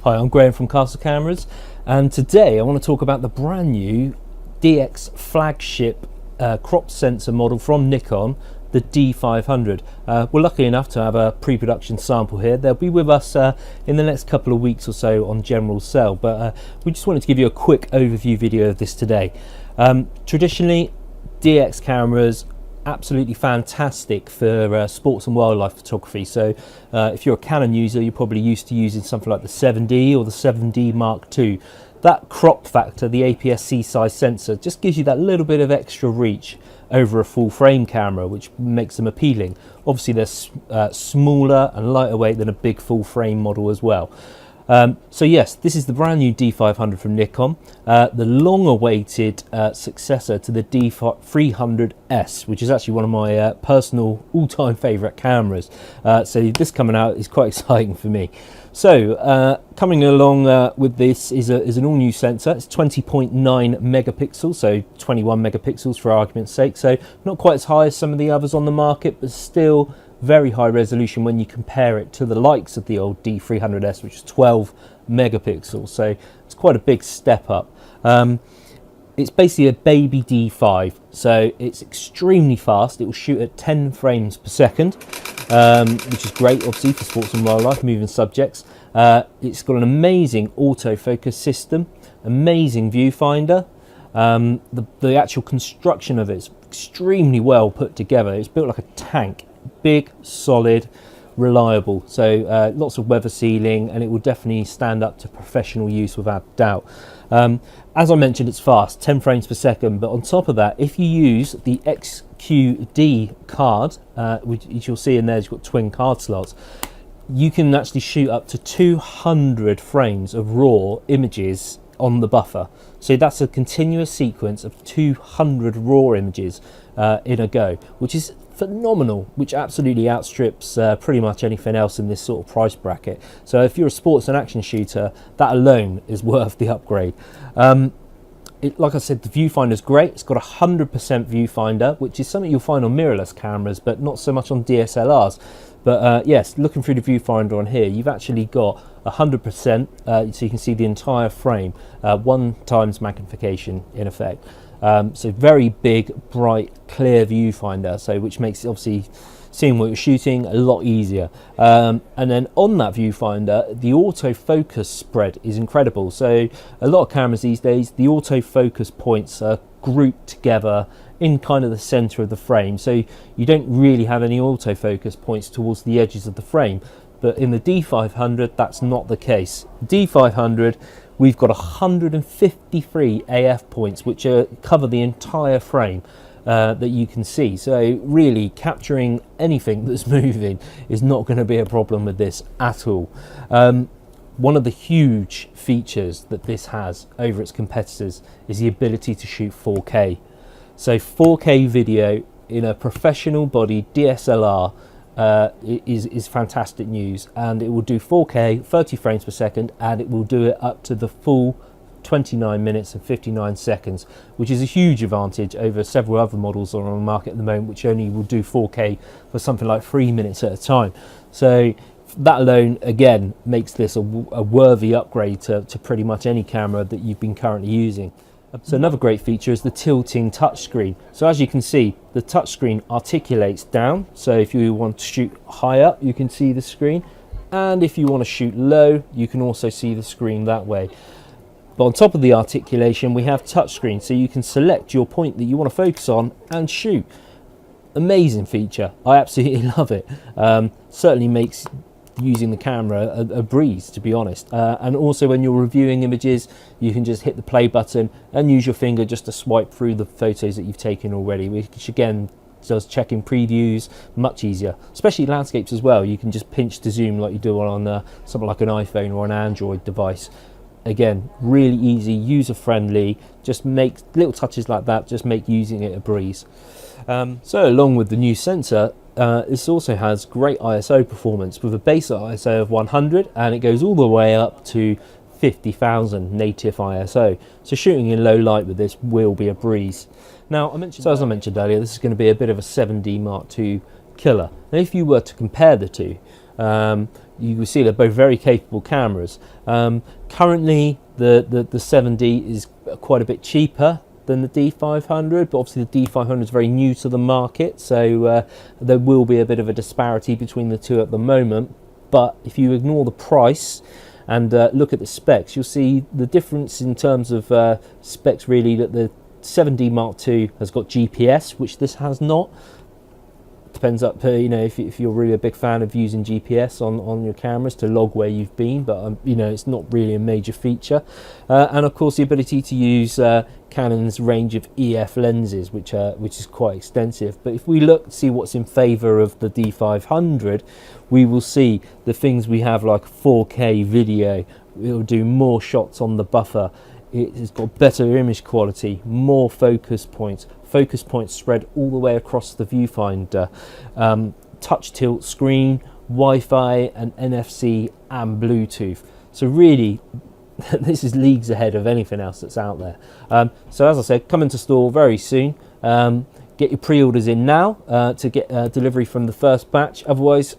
Hi, I'm Graham from Castle Cameras, and today I want to talk about the brand new DX flagship crop sensor model from Nikon, the D500. We're lucky enough to have a pre-production sample here. They'll be with us in the next couple of weeks or so on general sale, but we just wanted to give you a quick overview video of this today. Traditionally, DX cameras absolutely fantastic for sports and wildlife photography. So if you're a Canon user, you're probably used to using something like the 7D or the 7D Mark II. That crop factor, the APS-C size sensor, just gives you that little bit of extra reach over a full frame camera, which makes them appealing. Obviously they're smaller and lighter weight than a big full frame model as well. So yes, this is the brand new D500 from Nikon, the long-awaited successor to the D300S, which is actually one of my personal all-time favourite cameras. So this coming out is quite exciting for me. So coming along with this is an all-new sensor. It's 20.9 megapixels, so 21 megapixels for argument's sake. So not quite as high as some of the others on the market, but still very high resolution when you compare it to the likes of the old D300S, which is 12 megapixels. So it's quite a big step up. It's basically a baby D5, so it's extremely fast. It will shoot at 10 frames per second, which is great, obviously, for sports and wildlife, moving subjects. It's got an amazing autofocus system, amazing viewfinder. The actual construction of it is extremely well put together. It's built like a tank, big, solid, reliable. So lots of weather sealing, and it will definitely stand up to professional use without doubt. As I mentioned, it's fast, 10 frames per second, but on top of that, if you use the XQD card, which you'll see in there, you've got twin card slots, you can actually shoot up to 200 frames of raw images on the buffer. So that's a continuous sequence of 200 raw images in a go, which is phenomenal, which absolutely outstrips pretty much anything else in this sort of price bracket. So if you're a sports and action shooter, that alone is worth the upgrade. Like I said, the viewfinder is great. It's got a 100% viewfinder, which is something you'll find on mirrorless cameras, but not so much on DSLRs. But yes, looking through the viewfinder on here, you've actually got 100%, so you can see the entire frame, 1x magnification in effect. So very big, bright, clear viewfinder, so which makes it obviously seeing what you're shooting a lot easier. And then on that viewfinder, the autofocus spread is incredible. So a lot of cameras these days, the autofocus points are grouped together in kind of the center of the frame, so you don't really have any autofocus points towards the edges of the frame. But in the D500, that's not the case. D500, we've got 153 AF points, which cover the entire frame that you can see. So really capturing anything that's moving is not going to be a problem with this at all. One of the huge features that this has over its competitors is the ability to shoot 4K. So 4K video in a professional body DSLR is fantastic news, and it will do 4K 30 frames per second, and it will do it up to the full 29 minutes and 59 seconds, which is a huge advantage over several other models on the market at the moment, which only will do 4K for something like 3 minutes at a time. So that alone again makes this a worthy upgrade to pretty much any camera that you've been currently using. So another great feature is the tilting touchscreen. So as you can see, the touchscreen articulates down. So if you want to shoot high up, you can see the screen. And if you want to shoot low, you can also see the screen that way. But on top of the articulation, we have touchscreen. So you can select your point that you want to focus on and shoot. Amazing feature. I absolutely love it. Certainly makes using the camera a breeze, to be honest. And also when you're reviewing images, you can just hit the play button and use your finger just to swipe through the photos that you've taken already, which again does checking previews much easier, especially landscapes as well. You can just pinch to zoom like you do on something like an iPhone or an Android device. Again, really easy, user friendly, just make little touches like that, just make using it a breeze. So along with the new sensor, this also has great ISO performance with a base ISO of 100, and it goes all the way up to 50,000 native ISO. So shooting in low light with this will be a breeze. Now, as I mentioned earlier, this is going to be a bit of a 7D Mark II killer. Now, if you were to compare the two, you will see they're both very capable cameras. Currently, the 7D is quite a bit cheaper than the D500, but obviously the D500 is very new to the market, so there will be a bit of a disparity between the two at the moment. But if you ignore the price and look at the specs, you'll see the difference in terms of specs really, that the 7D Mark II has got GPS, which this has not. Depends up, you know, if you're really a big fan of using GPS on your cameras to log where you've been, but you know, it's not really a major feature. And of course the ability to use Canon's range of EF lenses, which is quite extensive. But if we look to see what's in favour of the D500, we will see the things we have, like 4K video. It'll do more shots on the buffer. It's got better image quality, more focus points spread all the way across the viewfinder, touch tilt screen, Wi-Fi and NFC and Bluetooth. So really, this is leagues ahead of anything else that's out there. So as I said, coming to store very soon. Get your pre-orders in now to get delivery from the first batch. Otherwise,